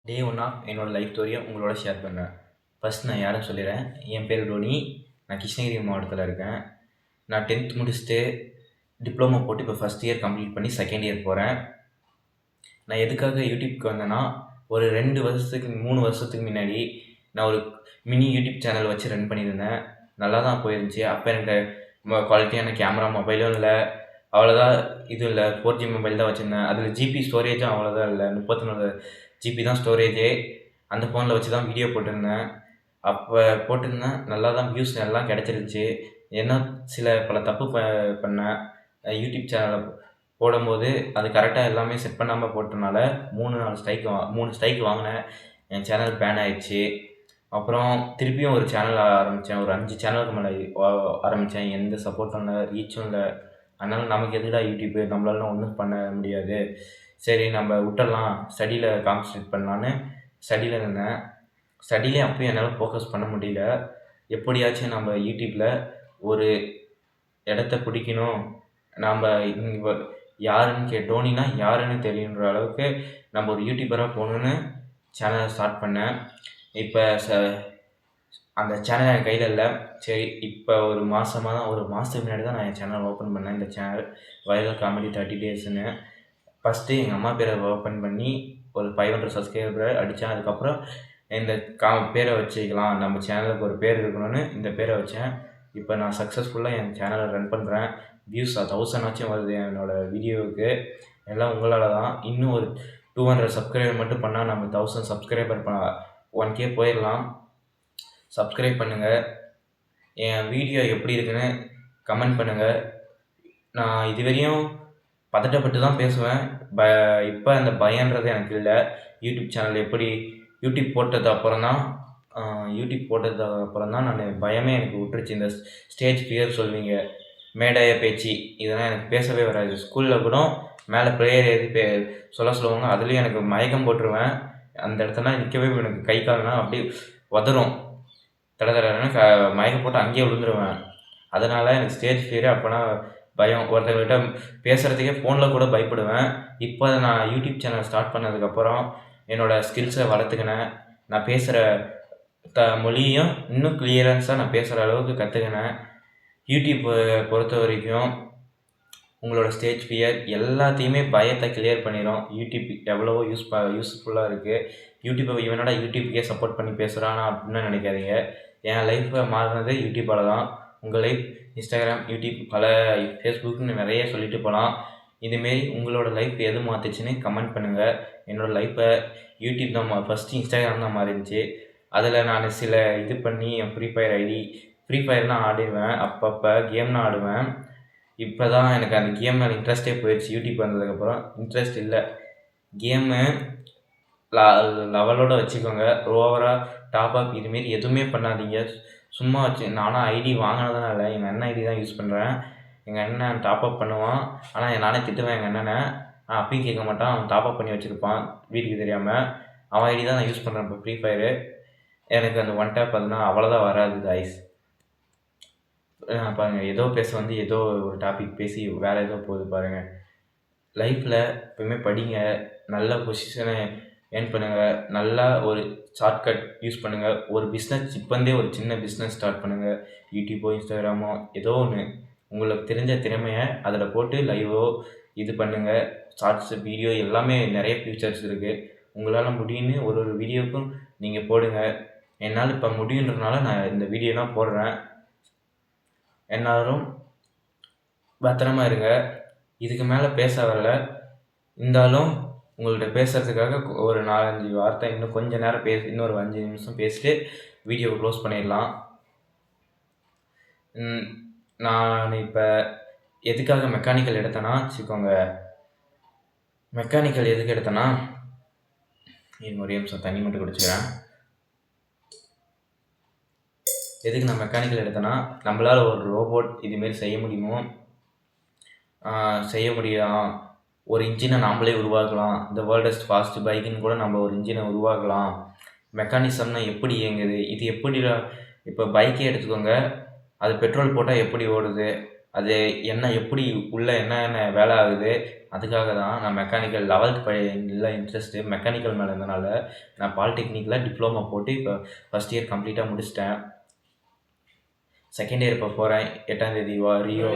Day one of என்னோடய life ஸ்டோரியை உங்களோட ஷேர் பண்ணுறேன். ஃபஸ்ட் நான் யாருன்னு சொல்லிடுறேன். என் பேர் டோனி. நான் கிருஷ்ணகிரி மாவட்டத்தில் இருக்கேன். நான் 10th முடிச்சுட்டு டிப்ளமோ போட்டு இப்போ ஃபஸ்ட் இயர் கம்ப்ளீட் பண்ணி செகண்ட் இயர் போகிறேன். நான் எதுக்காக யூடியூப்க்கு வந்தேன்னா, ஒரு 2 வருஷத்துக்கு 3 வருஷத்துக்கு முன்னாடி நான் ஒரு மினி யூடியூப் சேனல் வச்சு ரன் பண்ணியிருந்தேன். நல்லா தான் போயிருந்துச்சு. அப்போ எனக்கு குவாலிட்டியான கேமரா மொபைலும் இல்லை, அவ்வளோதான். இது இல்லை, 4G மொபைல் தான் வச்சுருந்தேன். அதில் ஜிபி ஸ்டோரேஜும் அவ்வளோதான் இல்லை, 34 ஜிபி தான் ஸ்டோரேஜே. அந்த ஃபோனில் வச்சு தான் வீடியோ போட்டிருந்தேன். அப்போ போட்டிருந்தேன், நல்லா தான் வியூஸ் எல்லாம் கிடச்சிருந்துச்சி. ஏன்னா பல தப்பு பண்ணேன். யூடியூப் சேனலை போடும்போது அது கரெக்டாக எல்லாமே செட் பண்ணாமல் போட்டனால 3 ஸ்ட்ரைக் வாங்கினேன். என் சேனல் பேன் ஆயிடுச்சு. அப்புறம் திருப்பியும் ஒரு சேனல் ஆரம்பித்தேன். ஒரு 5 சேனலுக்கு மேலே ஆரம்பித்தேன். எந்த சப்போர்ட்டும் இல்லை, ரீச்சும் இல்லை. அதனால நமக்கு எதுக்குடா யூடியூப்பு, நம்மளால ஒன்றும் பண்ண முடியாது, சரி நம்ம விட்டுறலாம், ஸ்டடியில் கான்சன்ட்ரேட் பண்ணலான்னு ஸ்டடியில் இருந்தேன். ஸ்டடியிலே அப்பயும் என்னால் ஃபோக்கஸ் பண்ண முடியல. எப்படியாச்சும் நம்ம யூடியூப்பில் ஒரு இடத்த பிடிக்கணும், நம்ம இங்கே யாருன்னு டோனினா யாருன்னு தெரியுன்ற அளவுக்கு நம்ம ஒரு யூடியூபராக போகணுன்னு சேனலை ஸ்டார்ட் பண்ணேன். இப்போ அந்த சேனல் என் கையில் இல்லை. சரி, இப்போ ஒரு மாதத்துக்கு முன்னாடி தான் நான் என் சேனல் ஓப்பன் பண்ணேன். இந்த சேனல் வைரல் காமெடி 30 டேஸ்ன்னு. ஃபஸ்ட்டு எங்கள் அம்மா பேரை ஓப்பன் பண்ணி ஒரு 500 சப்ஸ்கிரைபர் அடித்தேன். அதுக்கப்புறம் இந்த பேரை வச்சுக்கலாம், நம்ம சேனலுக்கு ஒரு பேர் இருக்கணும்னு இந்த பேரை வச்சேன். இப்போ நான் சக்ஸஸ்ஃபுல்லாக என் சேனலை ரன் பண்ணுறேன். வியூஸ் 1000 ஆச்சும் வருது என்னோடய வீடியோவுக்கு. எல்லாம் உங்களால் தான். இன்னும் ஒரு 200 சப்ஸ்கிரைபர் மட்டும் பண்ணால் நம்ம 1000 சப்ஸ்கிரைபர் 1K போயிடலாம். சப்ஸ்கிரைப் பண்ணுங்கள். என் வீடியோ எப்படி இருக்குன்னு கமெண்ட் பண்ணுங்கள். நான் இதுவரையும் பதட்டப்பட்டு தான் பேசுவேன். இப்போ அந்த பயன்றது எனக்கு இல்லை. யூடியூப் சேனல் யூடியூப் போட்டது அப்புறம் தான் நான் பயமே எனக்கு விட்டுருச்சு. இந்த ஸ்டேஜ் ஃபியர் சொல்வீங்க, மேடைய பேச்சு, இதெல்லாம் எனக்கு பேசவே வராது. ஸ்கூலில் கூட மேலே ப்ரேயர் எழுதி சொல்லுவாங்க, அதுலேயும் எனக்கு மயக்கம் போட்டுருவேன். அந்த இடத்துலாம் நிற்கவே எனக்கு கை கால்லாம் அப்படியே உதறும். தடன்னு மயக்கம் போட்டு அங்கேயே விழுந்துருவேன். அதனால் எனக்கு ஸ்டேஜ் ஃபியர், அப்போனா பயம். ஒருத்தவங்கள்கிட்ட பேசுகிறதுக்கே ஃபோனில் கூட பயப்படுவேன். இப்போ நான் யூடியூப் சேனல் ஸ்டார்ட் பண்ணதுக்கப்புறம் என்னோடய ஸ்கில்ஸை வளர்த்துக்கினேன். நான் பேசுகிற மொழியும் இன்னும் கிளியரன்ஸாக நான் பேசுகிற அளவுக்கு கற்றுக்கினேன். யூடியூப்பை பொறுத்த வரைக்கும் உங்களோட ஸ்டேஜ் ஃபியர் எல்லாத்தையுமே பயத்தை கிளியர் பண்ணிடும். யூடியூப் எவ்வளவோ யூஸ்ஃபுல்லாக இருக்குது. இவனோட யூடியூப்புக்கே சப்போர்ட் பண்ணி பேசுகிறானா அப்படின்னு நினைக்காதீங்க. என் லைஃப்பை மாறினது யூடியூப்பால் தான். உங்கள் லைஃப் இன்ஸ்டாகிராம், யூடியூப், ஃபேஸ்புக்னு நிறைய சொல்லிட்டு போகலாம். இதுமாரி உங்களோட லைஃப் எது மாற்றுச்சுன்னு கமெண்ட் பண்ணுங்கள். என்னோடய லைஃப்பை யூடியூப் தான் ஃபஸ்ட்டு இன்ஸ்டாகிராம் தான் மாறிடுச்சு. அதில் நான் இது பண்ணி என் ஃப்ரீ ஃபயர்லாம் ஆடிடுவேன். அப்பப்போ கேம்லாம் ஆடுவேன். இப்போ தான் எனக்கு அந்த கேம் மேலே இன்ட்ரெஸ்ட்டே போயிடுச்சு. யூடியூப் வந்ததுக்கப்புறம் இன்ட்ரெஸ்ட் இல்லை. கேமு லெவலோடு வச்சுக்கோங்க. ஓவராக டாப்அப் இதுமாரி எதுவுமே பண்ணாதீங்க. சும்மா நானும் ஐடி வாங்கினதுனால இல்லை, எங்கள் அண்ணன் ஐடி தான் யூஸ் பண்ணுறேன். எங்கள் அண்ணன் டாப்அப் பண்ணுவான். ஆனால் நானே திட்டுவேன் எங்கள் அண்ணனை. அப்பயும் கேட்க மாட்டான். அவன் டாப்அப் பண்ணி வச்சுருப்பான் வீட்டுக்கு தெரியாமல். அவன் ஐடி தான் நான் யூஸ் பண்ணுறேன் இப்போ ஃப்ரீ ஃபயரு. எனக்கு அந்த ஒன் டேப் அதுனா அவ்வளோதான் வராது காய்ஸ். பாருங்கள், ஏதோ ஏதோ ஒரு டாபிக் பேசி வேறு ஏதோ போகுது பாருங்கள். லைஃப்பில் எப்பவுமே படிங்க, நல்ல பொசிஷனை ஏர்ன் பண்ணுங்கள், நல்லா ஒரு ஷார்ட்கட் யூஸ் பண்ணுங்கள். ஒரு பிஸ்னஸ் இப்போந்தே ஒரு சின்ன பிஸ்னஸ் ஸ்டார்ட் பண்ணுங்கள். யூடியூப்போ இன்ஸ்டாகிராமோ ஏதோ ஒன்று உங்களுக்கு தெரிஞ்ச திறமையை அதில் போட்டு லைவோ இது பண்ணுங்கள். ஷார்ட்ஸு, வீடியோ எல்லாமே நிறைய ஃபியூச்சர்ஸ் இருக்குது. உங்களால் முடியும்னு ஒரு வீடியோவுக்கும் நீங்கள் போடுங்க. என்னால் இப்போ முடியுன்றதுனால நான் இந்த வீடியோலாம் போடுறேன். எல்லோரும் பத்திரமா இருங்க. இதுக்கு மேலே பேச வரல, இருந்தாலும் உங்கள்கிட்ட பேசுகிறதுக்காக ஒரு 4-5 வார்த்தை இன்னும் கொஞ்சம் நேரம் இன்னொரு 5 நிமிஷம் பேசிட்டு வீடியோவை க்ளோஸ் பண்ணிடலாம். நான் இப்போ எதுக்காக மெக்கானிக்கல் எடுத்தேன்னா வச்சுக்கோங்க. மெக்கானிக்கல் எதுக்கு எடுத்தேன்னா, ஒரே நிமிஷம் தண்ணி மட்டும் குடிச்சுக்கிறேன். எதுக்கு நான் மெக்கானிக்கல் எடுத்தேன்னா, நம்மளால் ஒரு ரோபோட் இதுமாரி செய்ய முடியும். ஒரு இன்ஜினை நாம்ளே உருவாக்கலாம். இந்த வேர்ல்டஸ்ட் ஃபாஸ்ட் பைக்குன்னு கூட நம்ம ஒரு இன்ஜினை உருவாக்கலாம். மெக்கானிசம்னா எப்படி இயங்குது, இது எப்படி இப்போ பைக்கே எடுத்துக்கோங்க, அது பெட்ரோல் போட்டால் எப்படி ஓடுது, அது என்ன எப்படி உள்ள என்னென்ன வேலை ஆகுது அதுக்காக தான் நான் மெக்கானிக்கல் 11th இல்லை இன்ட்ரெஸ்ட்டு மெக்கானிக்கல் மேலே இருந்தனால நான் பாலிடெக்னிக்கில் டிப்ளமோ போட்டு இப்போ ஃபஸ்ட் இயர் கம்ப்ளீட்டாக முடிச்சிட்டேன். செகண்ட் இயர் இப்போ போகிறேன். 8ஆம் தேதி ரியோ